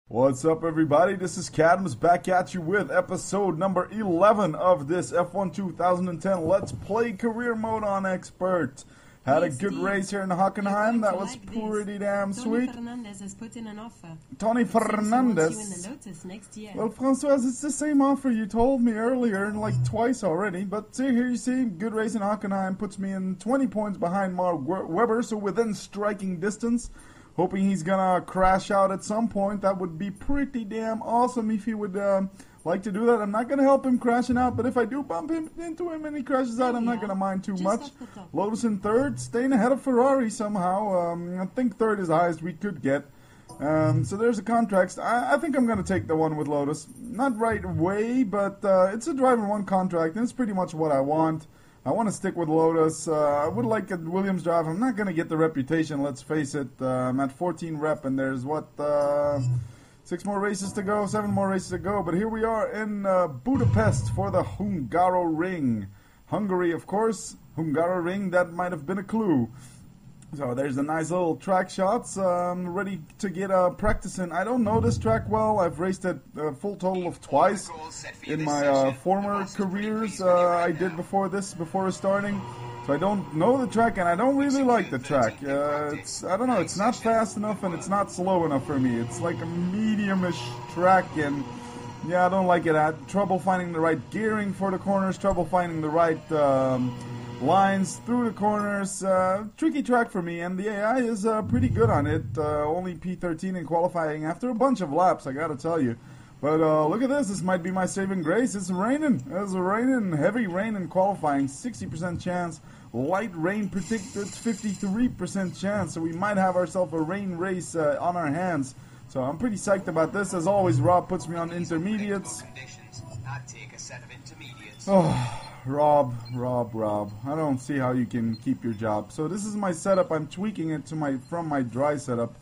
What's up, everybody? This is Cadmus back at you with episode number 11 of this F1 2010 Let's Play career mode on Expert. Had a good race here in Hockenheim. That was pretty damn sweet. Tony Fernandez has put in an offer. Tony Fernandez. You in the Lotus next year. Well, Francois, it's the same offer you told me earlier, like twice already. But see, here you see, good race in Hockenheim puts me in 20 points behind Mark Webber, so within striking distance. Hoping he's gonna crash out at some point. That would be pretty damn awesome if he would like to do that. I'm not gonna help him crashing out, but if I do bump into him and he crashes out, I'm not gonna mind too much. Lotus in third, staying ahead of Ferrari somehow. I think third is the highest we could get. So there's the contracts. I think I'm gonna take the one with Lotus. Not right away, but it's a driver one contract, and it's pretty much what I want. I want to stick with Lotus. I would like a Williams drive. I'm not going to get the reputation, let's face it. I'm at 14 rep, and there's, 6 more races to go, 7 more races to go. But here we are in Budapest for the Hungaroring. Hungary, of course. Hungaroring, that might have been a clue. So there's the nice little track shots, ready to get practice in. I don't know this track well. I've raced it a full total of twice in my former careers I did before starting. So I don't know the track, and I don't really like the track. I don't know, it's not fast enough and it's not slow enough for me. It's like a medium-ish track, and yeah, I don't like it. I had trouble finding the right gearing for the corners, trouble finding the right lines through the corners. Tricky track for me, and the AI is pretty good on it. Only P13 in qualifying after a bunch of laps, I gotta tell you. But look at this might be my saving grace. It's raining. It's raining, heavy rain in qualifying, 60% chance. Light rain predicted, 53% chance. So we might have ourselves a rain race on our hands. So I'm pretty psyched about this. As always, Rob puts me on intermediates. Oh, Rob. I don't see how you can keep your job. So this is my setup. I'm tweaking it to from my dry setup.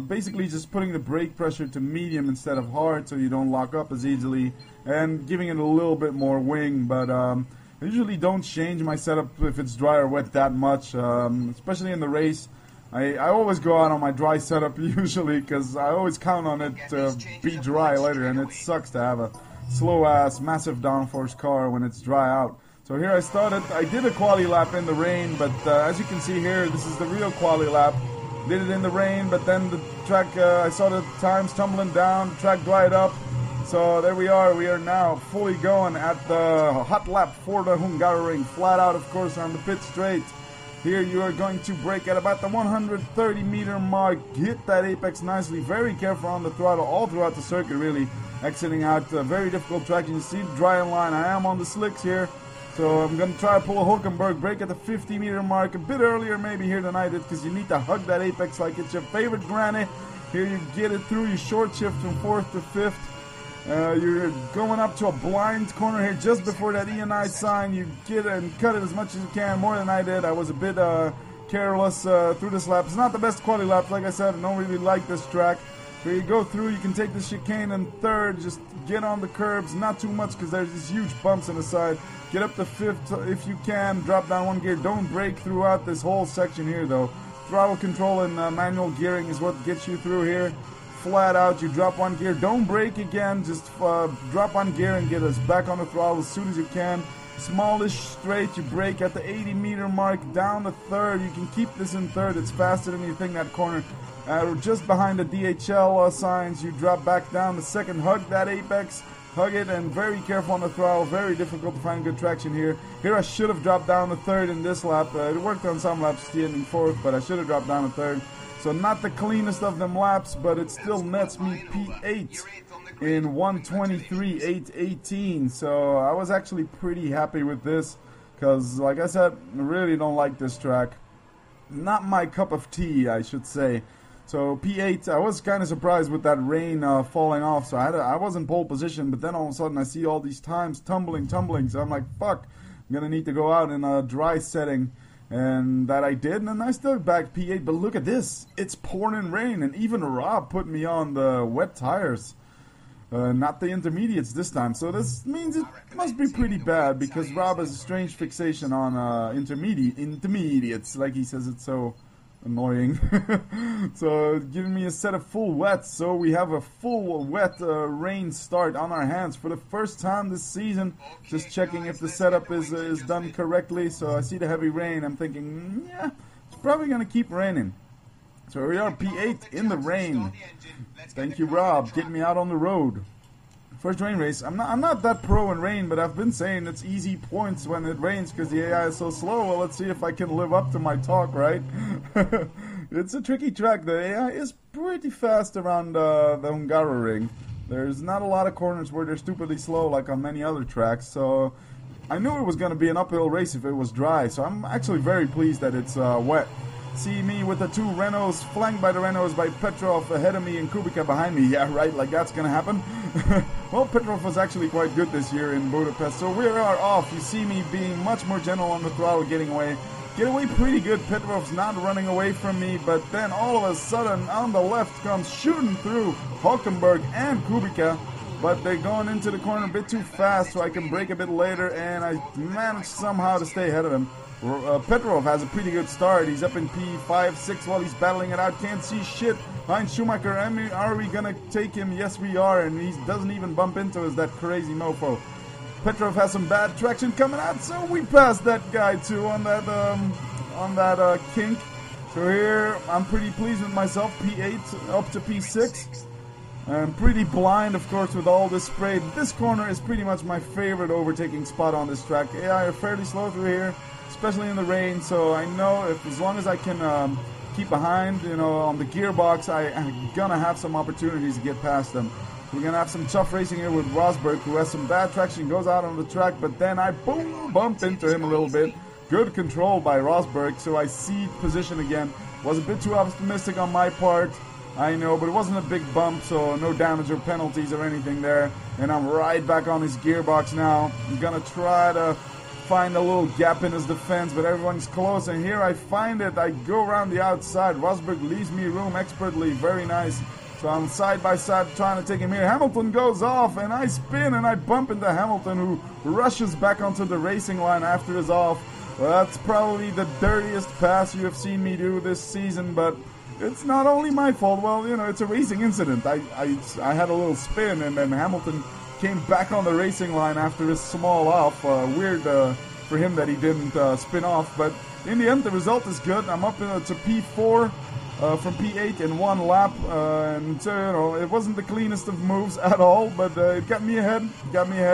Basically just putting the brake pressure to medium instead of hard so you don't lock up as easily, and giving it a little bit more wing. But I usually don't change my setup if it's dry or wet that much, especially in the race. I always go out on my dry setup usually because I always count on it to be dry later, and it sucks to have a slow-ass, massive downforce car when it's dry out. So here I started. I did a quali lap in the rain, but as you can see here, this is the real quali lap. Did it in the rain, but then the track, I saw the times tumbling down, the track dried up. So there we are. We are now fully going at the hot lap for the Hungaroring. Flat out, of course, on the pit straight. Here you are going to brake at about the 130 meter mark. Hit that apex nicely. Very careful on the throttle all throughout the circuit, really. Exiting out a very difficult track. You see the dry line. I am on the slicks here. So I'm going to try to pull a Hulkenberg, brake at the 50 meter mark. A bit earlier maybe here than I did, because you need to hug that apex like it's your favorite granny. Here you get it through. You short shift from 4th to 5th. You're going up to a blind corner here just before that E&I sign. You get it and cut it as much as you can, more than I did. I was a bit careless through this lap. It's not the best quality lap, like I said. I don't really like this track. Here you go through, you can take the chicane in 3rd, just get on the curbs, not too much because there's these huge bumps on the side. Get up to 5th if you can, drop down 1 gear. Don't brake throughout this whole section here though. Throttle control and manual gearing is what gets you through here. Flat out, you drop 1 gear, don't brake again, just drop 1 gear and get us back on the throttle as soon as you can. Smallish straight, you brake at the 80 meter mark, down the 3rd. You can keep this in 3rd, it's faster than you think that corner. Just behind the DHL signs, you drop back down the 2nd, hug that apex, hug it, and very careful on the throttle. Very difficult to find good traction here. Here I should have dropped down the 3rd in this lap. It worked on some laps, in 4th, but I should have dropped down the 3rd. So not the cleanest of them laps, but it still nets me P8 in 123.818. So I was actually pretty happy with this, because like I said, I really don't like this track. Not my cup of tea, I should say. So P8, I was kind of surprised with that rain falling off, so I was in pole position, but then all of a sudden I see all these times tumbling, so I'm like, fuck, I'm going to need to go out in a dry setting, and that I did, and I still back P8, but look at this, it's pouring rain, and even Rob put me on the wet tires, not the intermediates this time, so this means it must be pretty bad, because Rob has a strange fixation on intermediates, like he says it so Annoying. So giving me a set of full wets, so we have a full wet rain start on our hands for the first time this season. Just checking if the setup is done correctly. So I see the heavy rain, I'm thinking, yeah, it's probably gonna keep raining. So we are P8 in the rain. Thank you, Rob, getting me out on the road. First rain race. I'm not that pro in rain, but I've been saying it's easy points when it rains because the AI is so slow. Well, let's see if I can live up to my talk, right? It's a tricky track. The AI is pretty fast around the Hungaroring. There's not a lot of corners where they're stupidly slow like on many other tracks, so I knew it was going to be an uphill race if it was dry, so I'm actually very pleased that it's wet. See me with the two Renaults, flanked by the Renaults by Petrov ahead of me and Kubica behind me. Yeah, right, like that's gonna happen. Well, Petrov was actually quite good this year in Budapest, so we are off. You see me being much more gentle on the throttle, getting away. Get away pretty good. Petrov's not running away from me, but then all of a sudden on the left comes shooting through Hulkenberg and Kubica. But they're going into the corner a bit too fast, so I can brake a bit later, and I managed somehow to stay ahead of him. Petrov has a pretty good start. He's up in P5, 6 while he's battling it out. Can't see shit. Behind Schumacher, are we gonna take him? Yes, we are, and he doesn't even bump into us, that crazy mofo. Petrov has some bad traction coming out, so we passed that guy too on that kink. So here, I'm pretty pleased with myself. P8 up to P6. I'm pretty blind, of course, with all this spray. This corner is pretty much my favorite overtaking spot on this track. AI are fairly slow through here, especially in the rain, so I know if as long as I can keep behind, you know, on the gearbox, I'm gonna have some opportunities to get past them. We're gonna have some tough racing here with Rosberg, who has some bad traction, goes out on the track, but then I bumped into him a little bit. Good control by Rosberg, so I cede position again. Was a bit too optimistic on my part, I know, but it wasn't a big bump, so no damage or penalties or anything there. And I'm right back on his gearbox now. I'm gonna try to find a little gap in his defense, but everyone's close, and here I find it. I go around the outside. Rosberg leaves me room expertly. Very nice. So I'm side by side trying to take him here. Hamilton goes off, and I spin, and I bump into Hamilton, who rushes back onto the racing line after his off. Well, that's probably the dirtiest pass you have seen me do this season, but it's not only my fault. Well, you know, it's a racing incident. I had a little spin, and then Hamilton came back on the racing line after his small off. Weird for him that he didn't spin off, but in the end, the result is good. I'm up to P4 from P8 in one lap, and you know, it wasn't the cleanest of moves at all, but it got me ahead.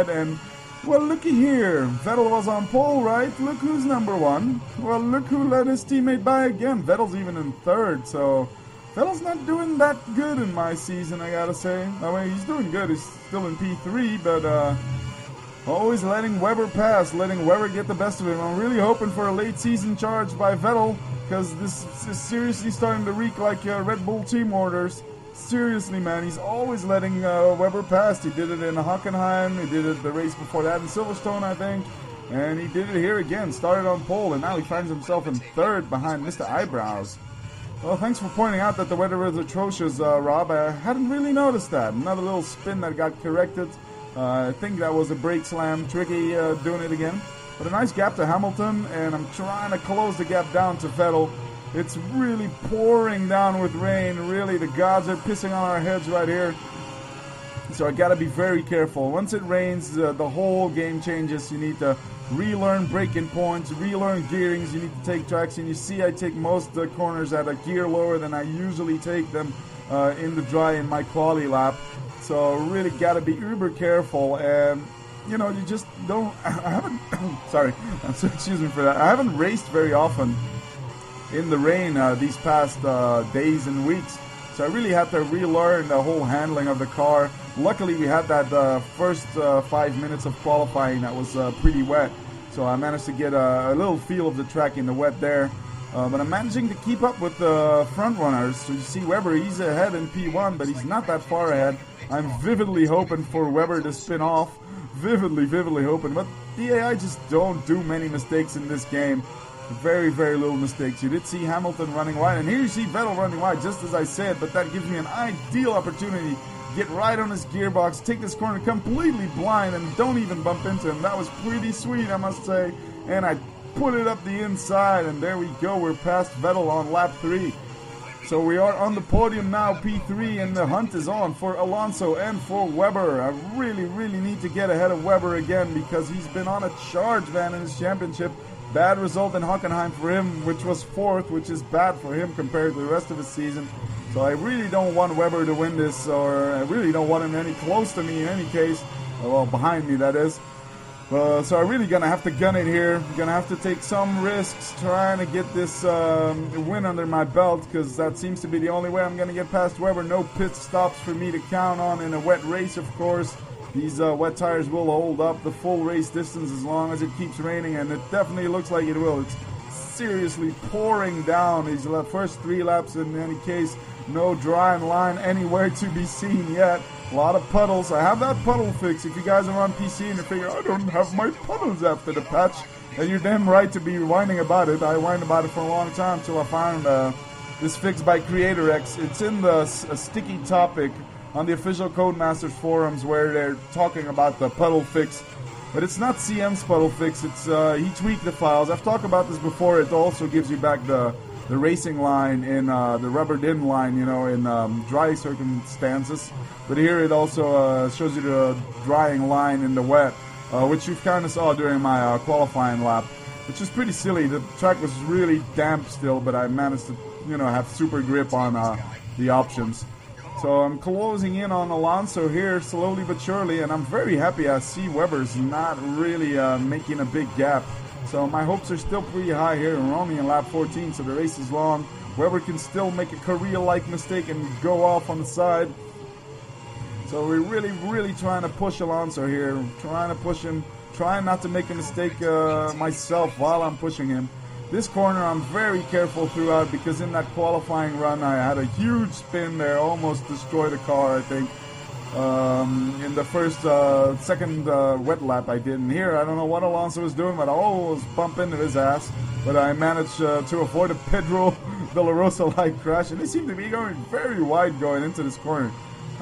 And well, looky here. Vettel was on pole, right? Look who's number one. Well, look who let his teammate by again. Vettel's even in third, so Vettel's not doing that good in my season, I gotta say. I mean, he's doing good. He's still in P3, but always letting Webber pass, letting Webber get the best of him. I'm really hoping for a late season charge by Vettel, because this is seriously starting to reek like Red Bull team orders. Seriously, man, he's always letting Webber pass. He did it in Hockenheim, he did it the race before that in Silverstone, I think, and he did it here again. Started on pole, and now he finds himself in third behind Mr. Eyebrows. Well, thanks for pointing out that the weather is atrocious, Rob. I hadn't really noticed that. Another little spin that got corrected. I think that was a brake slam. Tricky doing it again. But a nice gap to Hamilton, and I'm trying to close the gap down to Vettel. It's really pouring down with rain. Really, the gods are pissing on our heads right here. So I gotta be very careful. Once it rains, the whole game changes. You need to relearn braking points, relearn gearings. You need to take traction. You see, I take most of the corners at a gear lower than I usually take them in the dry in my quali lap. So really gotta be uber careful. And you know, you just don't. I haven't. Sorry, excuse me for that. I haven't raced very often in the rain these past days and weeks, so I really had to relearn the whole handling of the car. Luckily we had that first 5 minutes of qualifying that was pretty wet, so I managed to get a little feel of the track in the wet there, but I'm managing to keep up with the front runners. So you see Webber, he's ahead in P1, but he's not that far ahead. I'm vividly hoping for Webber to spin off, vividly hoping, but the AI just don't do many mistakes in this game. Very little mistakes. You did see Hamilton running wide, and here you see Vettel running wide, just as I said, but that gives me an ideal opportunity to get right on his gearbox, take this corner completely blind, and don't even bump into him. That was pretty sweet, I must say, and I put it up the inside, and there we go. We're past Vettel on lap 3. So we are on the podium now, P3, and the hunt is on for Alonso and for Webber. I really, really need to get ahead of Webber again because he's been on a charge, man, in his championship. Bad result in Hockenheim for him, which was 4th, which is bad for him compared to the rest of his season. So I really don't want Webber to win this, or I really don't want him any close to me in any case. Well, behind me, that is. So I'm really going to have to gun it here. I'm going to have to take some risks trying to get this win under my belt, because that seems to be the only way I'm going to get past Webber. No pit stops for me to count on in a wet race, of course. These wet tires will hold up the full race distance as long as it keeps raining, and it definitely looks like it will. It's seriously pouring down these first 3 laps. In any case, no dry line anywhere to be seen yet. A lot of puddles. I have that puddle fix. If you guys are on PC and you figure, I don't have my puddles after the patch, and you're damn right to be whining about it. I whined about it for a long time until I found this fix by CreatorX. It's in the sticky topic on the official Codemasters forums where they're talking about the puddle fix. But it's not CM's puddle fix. It's he tweaked the files. I've talked about this before. It also gives you back the racing line in the rubbered in line, you know, in dry circumstances. But here it also shows you the drying line in the wet, which you kind of saw during my qualifying lap, which is pretty silly. The track was really damp still, but I managed to, you know, have super grip on the options. So I'm closing in on Alonso here slowly but surely, and I'm very happy. I see Webber's not really making a big gap. So my hopes are still pretty high here. We're only in lap 14, so the race is long. Webber can still make a career-like mistake and go off on the side. So we're really, really trying to push Alonso here. Trying to push him. Trying not to make a mistake myself while I'm pushing him. This corner I'm very careful throughout because in that qualifying run I had a huge spin there. Almost destroyed the car, I think. In the second wet lap I did. And here, I don't know what Alonso was doing, but I almost bumped into his ass. But I managed to avoid a Pedro de la Rosa-like crash. And they seem to be going very wide going into this corner.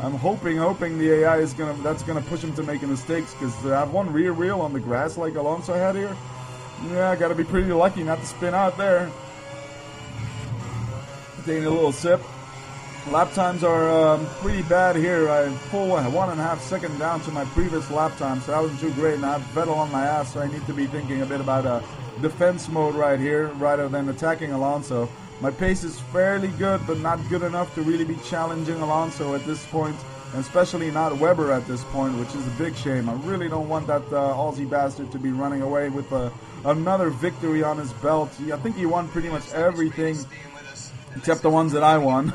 I'm hoping the AI is that's gonna push him to making mistakes, because to have one rear wheel on the grass like Alonso had here, yeah, I gotta be pretty lucky not to spin out there. Taking a little sip. Lap times are pretty bad here. I'm full 1.5 seconds down to my previous lap time, so that wasn't too great. And I have Vettel on my ass, so I need to be thinking a bit about defense mode right here, rather than attacking Alonso. My pace is fairly good, but not good enough to really be challenging Alonso at this point, and especially not Webber at this point, which is a big shame. I really don't want that Aussie bastard to be running away with another victory on his belt. I think he won pretty much everything except the ones that I won.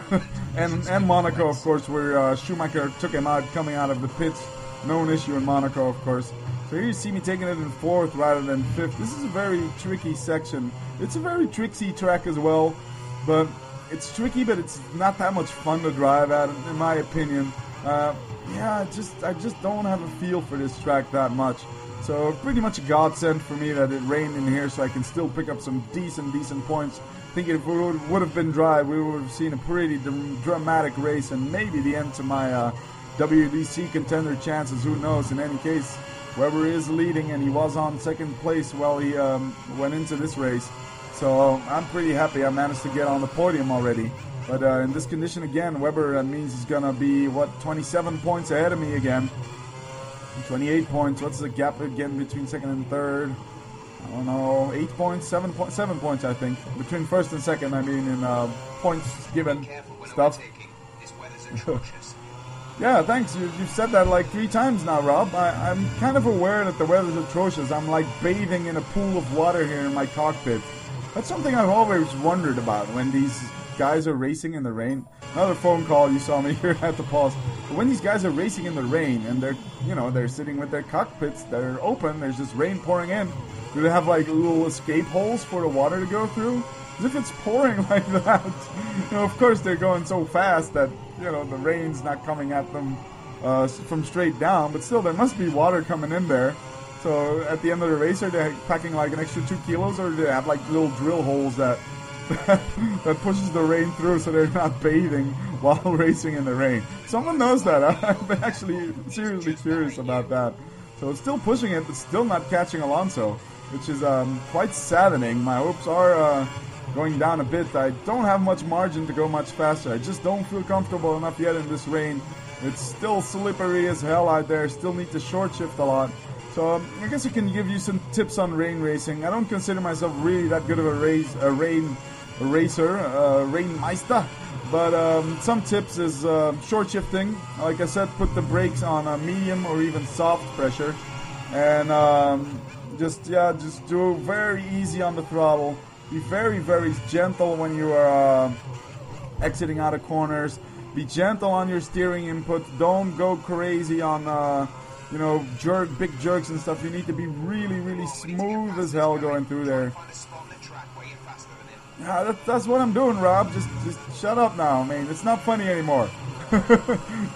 and Monaco, of course, where Schumacher took him out coming out of the pits. No issue in Monaco, of course. So here you see me taking it in 4th rather than 5th. This is a very tricky section. It's a very tricksy track as well, but it's tricky, but it's not that much fun to drive at, in my opinion. Yeah, I just don't have a feel for this track that much. So pretty much a godsend for me that it rained in here, so I can still pick up some decent points. I think if it would have been dry, we would have seen a pretty dramatic race, and maybe the end to my WDC contender chances. Who knows? In any case, Webber is leading, and he was on 2nd place while he went into this race. So I'm pretty happy I managed to get on the podium already. But in this condition again, Webber means he's going to be, 27 points ahead of me again. 28 points. What's the gap again between 2nd and 3rd? I don't know, 8 points, 7 points, I think. Between 1st and 2nd, I mean, in points given stuff. Yeah, thanks. You've said that like 3 times now, Rob. I'm kind of aware that the weather's atrocious. I'm like bathing in a pool of water here in my cockpit. That's something I've always wondered about when these guys are racing in the rain. Another phone call, you saw me here at the pause. But when these guys are racing in the rain and they're sitting with their cockpits that are open, there's just rain pouring in. Do they have like little escape holes for the water to go through? As if it's pouring like that. Of course they're going so fast that, the rain's not coming at them from straight down, but still there must be water coming in there. So at the end of the race, are they packing like an extra 2 kilos, or do they have like little drill holes that that pushes the rain through so they're not bathing while racing in the rain? Someone knows that. I'm actually seriously curious about that. So it's still pushing it, but still not catching Alonso. which is quite saddening. My hopes are going down a bit. I don't have much margin to go much faster. I just don't feel comfortable enough yet in this rain. It's still slippery as hell out there. Still need to short shift a lot. So I guess I can give you some tips on rain racing. I don't consider myself really that good of a rain meister. But some tips is short shifting. Like I said, put the brakes on medium or even soft pressure. And just do very easy on the throttle. Be very, very gentle when you are exiting out of corners. Be gentle on your steering input. Don't go crazy on, you know, big jerks and stuff. You need to be really, really smooth as hell going through there. Yeah, that's what I'm doing, Rob. Just shut up now, man. It's not funny anymore.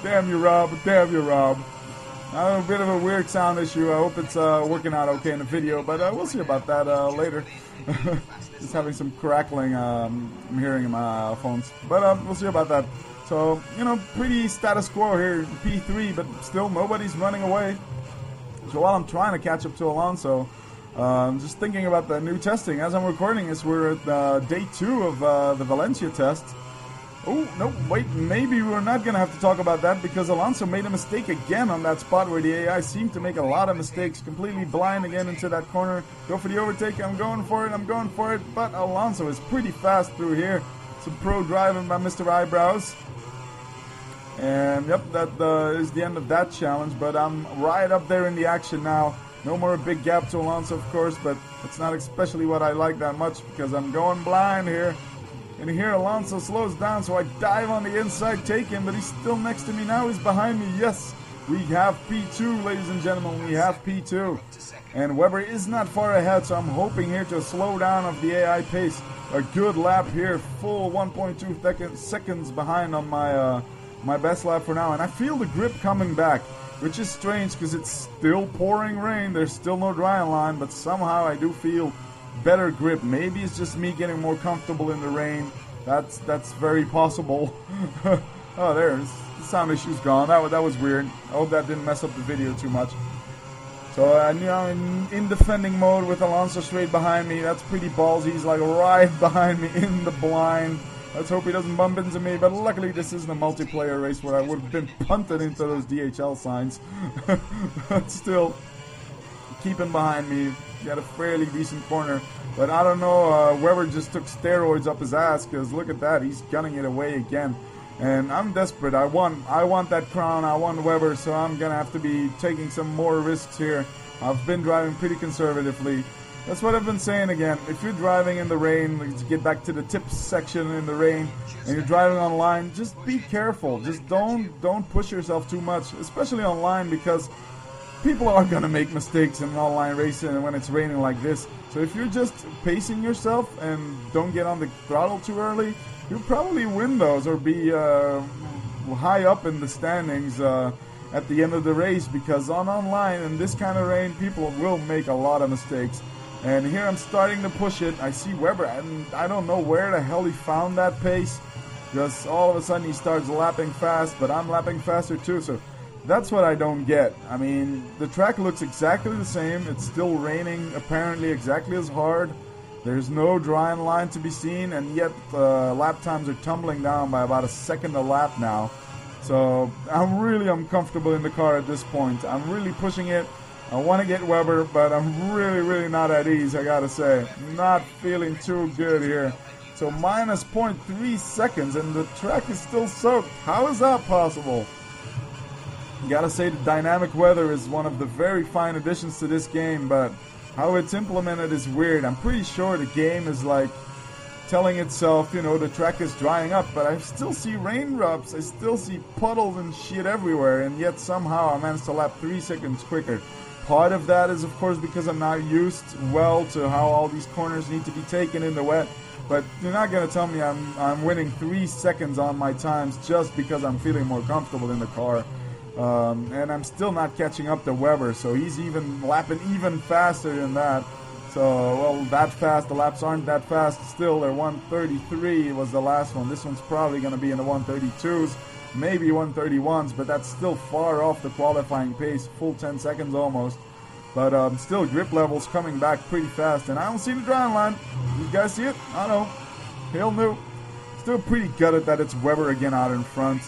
Damn you, Rob. Damn you, Rob. I have a bit of a weird sound issue. I hope it's working out okay in the video, but we'll see about that later. Just having some crackling I'm hearing in my phones. But we'll see about that. So, you know, pretty status quo here, P3, but still nobody's running away. So while I'm trying to catch up to Alonso, just thinking about the new testing. As I'm recording this, we're at day 2 of the Valencia test. Oh, no, wait, maybe we're not going to have to talk about that because Alonso made a mistake again on that spot where the AI seemed to make a lot of mistakes. Completely blind again into that corner. Go for the overtake. I'm going for it. But Alonso is pretty fast through here. Some pro driving by Mr. Eyebrows. And yep, that is the end of that challenge. But I'm right up there in the action now. No more big gap to Alonso, of course, but it's not especially what I like that much because I'm going blind here. And here Alonso slows down, so I dive on the inside, take him, but he's still next to me now. He's behind me. Yes, we have P2, ladies and gentlemen. We have P2. And Webber is not far ahead, so I'm hoping here to slow down of the AI pace. A good lap here, full 1.2 seconds behind on my my best lap for now. And I feel the grip coming back, which is strange because it's still pouring rain. There's still no dry line, but somehow I do feel better grip. Maybe it's just me getting more comfortable in the rain. That's very possible. Oh, there's the sound issue's gone. That was weird. I hope that didn't mess up the video too much. So now in defending mode with Alonso straight behind me. That's pretty ballsy. He's like right behind me in the blind. Let's hope he doesn't bump into me. But luckily this isn't a multiplayer race where I would have been punted into those DHL signs. But still, keeping behind me. He had a fairly decent corner. But I don't know, Webber just took steroids up his ass because look at that. He's gunning it away again. And I'm desperate. I want that crown. I want Webber, so I'm going to have to be taking some more risks here. I've been driving pretty conservatively. That's what I've been saying again. If you're driving in the rain, let's get back to the tips section in the rain, and you're driving online, just be careful. Just don't push yourself too much, especially online, because people are going to make mistakes in online racing and when it's raining like this. So if you're just pacing yourself and don't get on the throttle too early, you'll probably win those or be high up in the standings at the end of the race, because online in this kind of rain, people will make a lot of mistakes. And here I'm starting to push it. I see Webber, and I don't know where the hell he found that pace, because all of a sudden he starts lapping fast, but I'm lapping faster too. So that's what I don't get. I mean, the track looks exactly the same. It's still raining apparently exactly as hard. There's no drying line to be seen, and yet lap times are tumbling down by about a second a lap now. So I'm really uncomfortable in the car at this point. I'm really pushing it. I want to get Webber, but I'm really not at ease, I gotta say. Not feeling too good here. So minus 0.3 seconds, and the track is still soaked. How is that possible? Gotta say, the dynamic weather is one of the very fine additions to this game, but how it's implemented is weird. I'm pretty sure the game is like telling itself, you know, the track is drying up, but I still see raindrops, I still see puddles and shit everywhere, and yet somehow I managed to lap 3 seconds quicker. Part of that is, of course, because I'm not used well to how all these corners need to be taken in the wet. But you're not going to tell me I'm winning 3 seconds on my times just because I'm feeling more comfortable in the car. And I'm still not catching up to Webber, so he's even lapping even faster than that. So, well, that fast. The laps aren't that fast still. They're 1:33 was the last one. This one's probably going to be in the 1:32s. Maybe 1:31s, but that's still far off the qualifying pace, full 10 seconds almost. But still, grip levels coming back pretty fast. And I don't see the drying line. You guys see it? I don't know. Hell no. Still pretty gutted that it's Webber again out in front.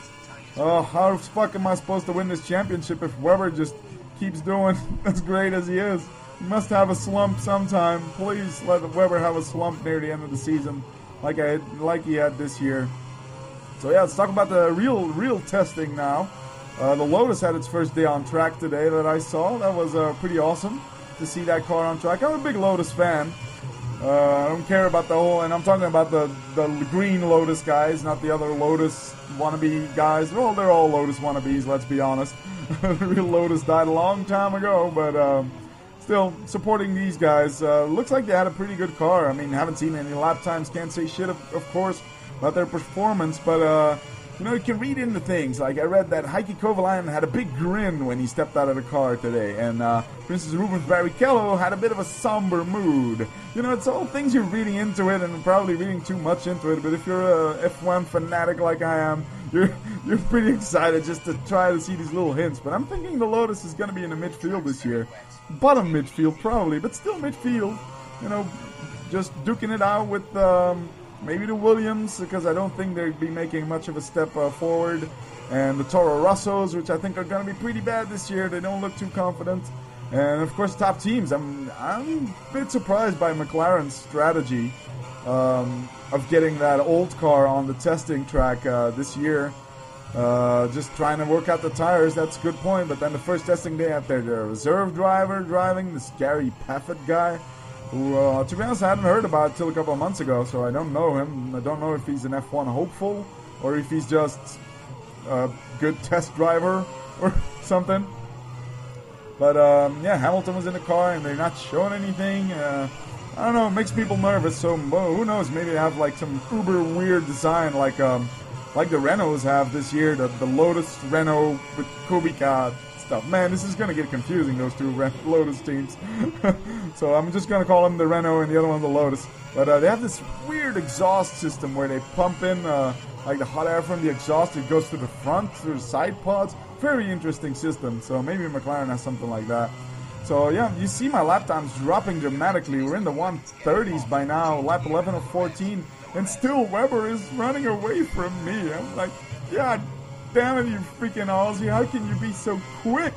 Oh, how the fuck am I supposed to win this championship if Webber just keeps doing as great as he is? He must have a slump sometime. Please let Webber have a slump near the end of the season, like he had this year. So yeah, let's talk about the real testing now. The Lotus had its first day on track today that I saw. That was pretty awesome to see that car on track. I'm a big Lotus fan. I don't care about the whole, and I'm talking about the green Lotus guys, not the other Lotus wannabe guys. Well, they're all Lotus wannabes, let's be honest. The real Lotus died a long time ago, but still, supporting these guys. Looks like they had a pretty good car. I mean, haven't seen any lap times, can't say shit, of course, about their performance, but you know, you can read into things. Like, I read that Heikki Kovalainen had a big grin when he stepped out of the car today. And Princess Rubens Barrichello had a bit of a somber mood. You know, it's all things you're reading into it, and probably reading too much into it. But if you're a F1 fanatic like I am, you're pretty excited just to try to see these little hints. But I'm thinking the Lotus is going to be in the midfield this year. Bottom midfield, probably, but still midfield. You know, just duking it out with... maybe the Williams, because I don't think they'd be making much of a step forward. And the Toro Rossos, which I think are going to be pretty bad this year. They don't look too confident. And, of course, top teams. I'm a bit surprised by McLaren's strategy of getting that old car on the testing track this year. Just trying to work out the tires. That's a good point. But then the first testing day out there, the reserve driver driving, this Gary Paffett guy. Who, to be honest, I hadn't heard about till a couple of months ago, so I don't know him. I don't know if he's an F1 hopeful, or if he's just a good test driver or something. But, yeah, Hamilton was in the car, and they're not showing anything. I don't know, it makes people nervous, so who knows, maybe they have, like, some uber weird design, like the Renaults have this year, the Lotus Renault with Kubica stuff. Man, this is going to get confusing, those two Lotus teams. So I'm just going to call them the Renault and the other one the Lotus. But they have this weird exhaust system where they pump in like the hot air from the exhaust. It goes to the front, through the side pods. Very interesting system. So maybe McLaren has something like that. So yeah, you see my lap times dropping dramatically. We're in the 130s by now, lap 11 of 14. And still Webber is running away from me. I'm like, yeah, damn it, you freaking Aussie. How can you be so quick?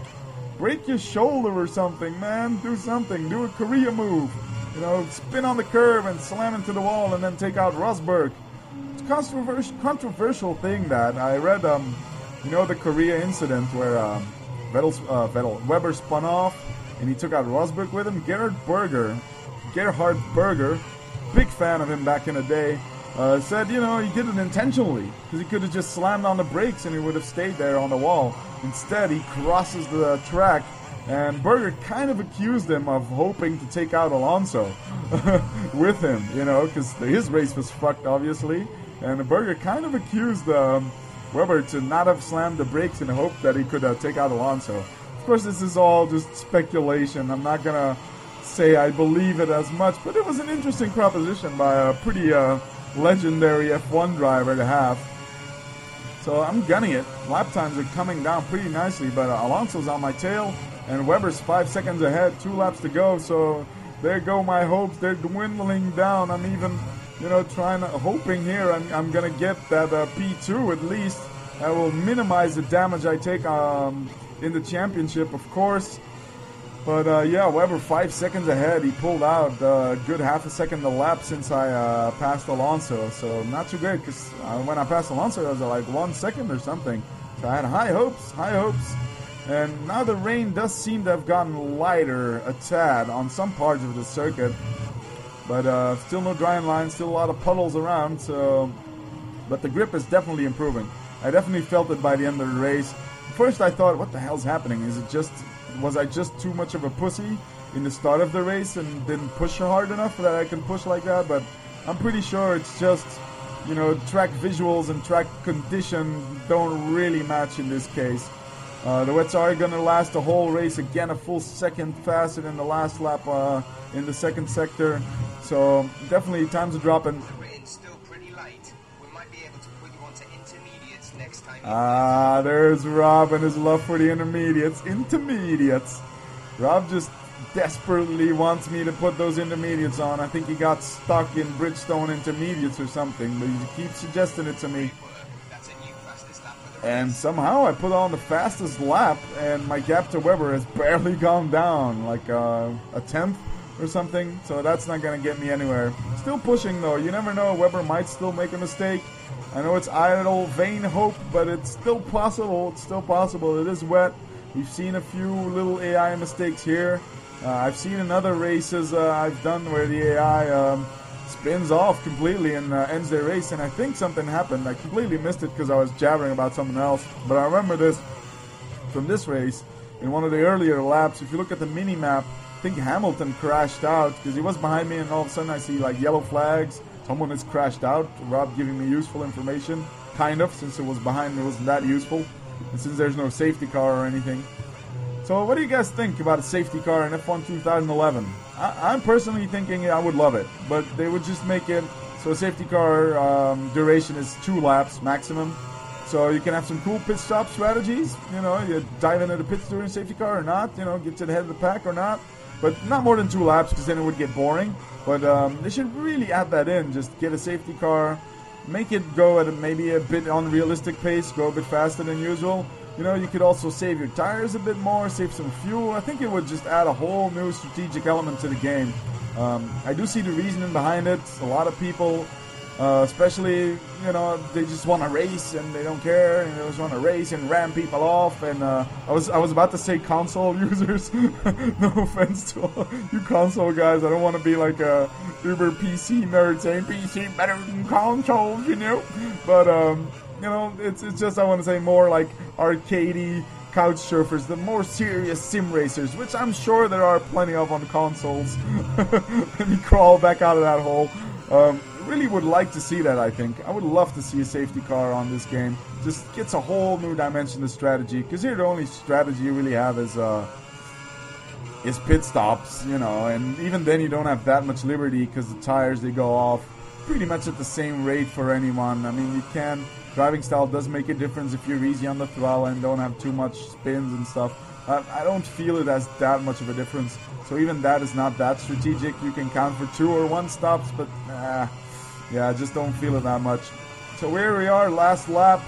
Break your shoulder or something, man. Do something. Do a Korea move. You know, spin on the curve and slam into the wall and then take out Rosberg. It's a controversial thing that I read, you know, the Korea incident where Webber spun off and he took out Rosberg with him. Gerhard Berger, big fan of him back in the day, said, you know, he did it intentionally because he could have just slammed on the brakes and he would have stayed there on the wall. Instead, he crosses the track, and Berger kind of accused him of hoping to take out Alonso with him, you know, because his race was fucked, obviously. And Berger kind of accused Webber to not have slammed the brakes in the hope that he could take out Alonso. Of course, this is all just speculation. I'm not going to say I believe it as much, but it was an interesting proposition by a pretty legendary F1 driver to have. So I'm gunning it. Lap times are coming down pretty nicely, but Alonso's on my tail, and Webber's 5 seconds ahead, 2 laps to go, so there go my hopes. They're dwindling down. I'm even, you know, hoping here I'm going to get that P2 at least. That will minimize the damage I take in the championship, of course. But, yeah, Webber 5 seconds ahead. He pulled out a good half a second a lap since I passed Alonso. So not too great, because when I passed Alonso, it was like 1 second or something. So I had high hopes. And now the rain does seem to have gotten lighter a tad on some parts of the circuit. But still no drying lines, still a lot of puddles around. But the grip is definitely improving. I definitely felt it by the end of the race. First I thought, what the hell's happening? Was I just too much of a pussy in the start of the race and didn't push hard enough that I can push like that? But I'm pretty sure it's just, you know, track visuals and track condition don't really match in this case. The wets are going to last the whole race, again a full second faster than the last lap in the second sector. So definitely times are dropping. There's Rob and his love for the intermediates. Rob just desperately wants me to put those intermediates on. I think he got stuck in Bridgestone intermediates or something, but he keeps suggesting it to me. And somehow I put on the fastest lap, and my gap to Webber has barely gone down, like a tenth or something. So that's not going to get me anywhere. Still pushing though. You never know. Webber might still make a mistake. I know it's idle, vain hope, but it's still possible. It's still possible. It is wet. We've seen a few little AI mistakes here. I've seen in other races I've done where the AI spins off completely and ends their race, and I think something happened. I completely missed it because I was jabbering about something else, but I remember this from this race in one of the earlier laps. If you look at the mini-map, I think Hamilton crashed out because he was behind me, and all of a sudden I see like yellow flags. Someone has crashed out. Rob giving me useful information, kind of, since it was behind me. It wasn't that useful, and since there's no safety car or anything. So what do you guys think about a safety car in F1 2011? I'm personally thinking I would love it, but they would just make it so a safety car duration is 2 laps maximum. So you can have some cool pit stop strategies. You know, you dive into the pits during a safety car or not. You know, get to the head of the pack or not. But not more than 2 laps because then it would get boring. But they should really add that in. Just get a safety car, make it go at maybe a bit unrealistic pace, go a bit faster than usual. You know, you could also save your tires a bit more, save some fuel. I think it would just add a whole new strategic element to the game. I do see the reasoning behind it. A lot of people, especially, you know, they just want to race and they don't care, and they just want to race and ram people off. And I was about to say console users. No offense to all you console guys. I don't want to be like a uber PC nerd saying PC better than consoles, you know. But you know, it's just, I want to say more like arcadey couch surfers, the more serious sim racers, which I'm sure there are plenty of on consoles. Let me crawl back out of that hole. Really would like to see that, I think. I would love to see a safety car on this game. Just gets a whole new dimension to strategy, because here the only strategy you really have is pit stops, you know, and even then you don't have that much liberty because the tires, they go off pretty much at the same rate for anyone. I mean, you can... Driving style does make a difference if you're easy on the throttle and don't have too much spins and stuff. I don't feel it as that much of a difference. So even that is not that strategic. You can count for 2 or 1 stops, but yeah, I just don't feel it that much. So here we are, last lap.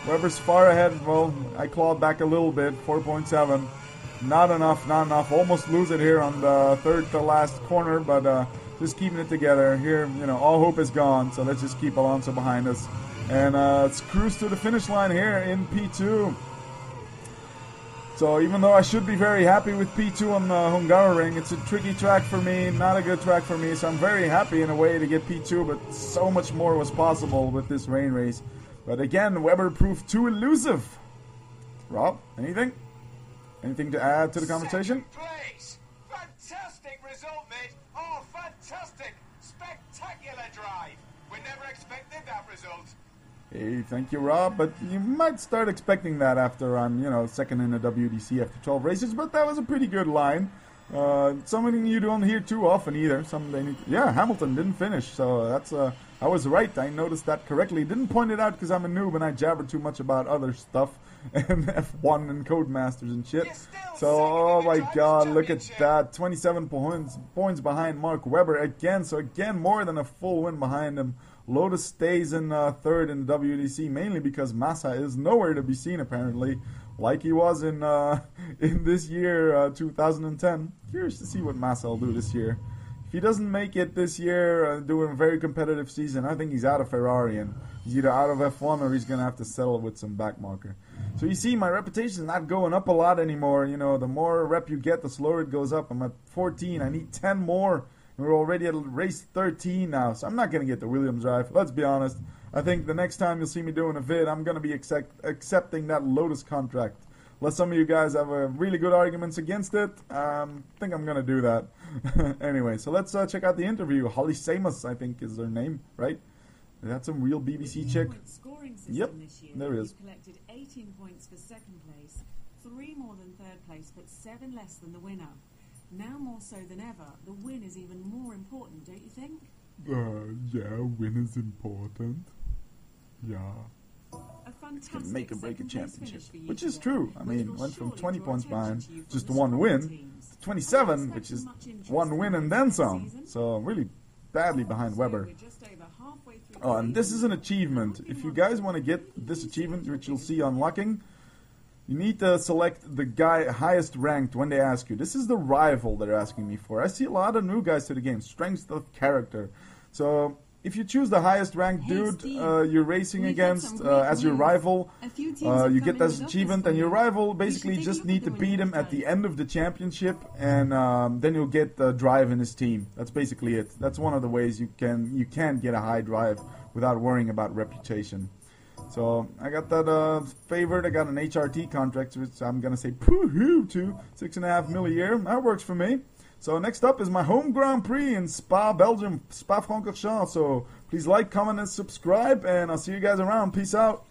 Webber's far ahead. Well, I clawed back a little bit, 4.7. Not enough, not enough. Almost lose it here on the third to last corner, but just keeping it together. Here, you know, all hope is gone, so let's just keep Alonso behind us. And let's cruise to the finish line here in P2. So even though I should be very happy with P2 on Hungaroring, it's a tricky track for me, not a good track for me. So I'm very happy in a way to get P2, but so much more was possible with this rain race. But again, Webber proved too elusive. Rob, anything? Anything to add to the conversation? Place. Fantastic result, mate. Oh, fantastic. Spectacular drive. We never expected that result. Hey, thank you, Rob. But you might start expecting that after I'm, you know, second in the WDC after 12 races. But that was a pretty good line. Something you don't hear too often either. Yeah, Hamilton didn't finish, so that's I was right. I noticed that correctly. Didn't point it out because I'm a noob and I jabber too much about other stuff and F1 and Codemasters and shit. So, oh my God, look at that. 27 points behind Mark Webber again. So again, more than a full win behind him. Lotus stays in third in the WDC, mainly because Massa is nowhere to be seen, apparently, like he was in this year, 2010. Curious to see what Massa will do this year. If he doesn't make it this year, doing a very competitive season, I think he's out of Ferrari, and he's either out of F1 or he's going to have to settle with some backmarker. So you see, my reputation is not going up a lot anymore. You know, the more rep you get, the slower it goes up. I'm at 14. I need 10 more. We're already at race 13 now, so I'm not going to get the Williams drive. Let's be honest. I think the next time you'll see me doing a vid, I'm going to be accepting that Lotus contract. Unless some of you guys have really good arguments against it, I think I'm going to do that. Anyway, so let's check out the interview. Holly Samus, I think, is her name, right? That's some real BBC chick. Yep, there it is. You collected 18 points for second place, 3 more than third place, but 7 less than the winner. Now more so than ever, the win is even more important, don't you think? Yeah, win is important. Yeah. A fantastic make or break a second place championship, finish for you which is today, true. I which mean, will went from surely 20 draw points attention behind, to you from just the one smaller win, teams. 27, which is one win and then some. So really badly behind Webber. Oh, and this is an achievement. If you guys want to get this achievement, which you'll see unlocking, you need to select the guy highest ranked when they ask you. This is the rival they're asking me for. I see a lot of new guys to the game. Strength of character. So if you choose the highest ranked dude you're racing against as your rival, you get this achievement, and your rival basically just need to beat him at the end of the championship, and then you'll get the drive in his team. That's basically it. That's one of the ways you can get a high drive without worrying about reputation. So I got that favored. I got an HRT contract, which I'm gonna say pooh to 6.5 mil a year. That works for me. So next up is my home Grand Prix in Spa, Belgium, Spa-Francorchamps. So please like, comment, and subscribe, and I'll see you guys around. Peace out.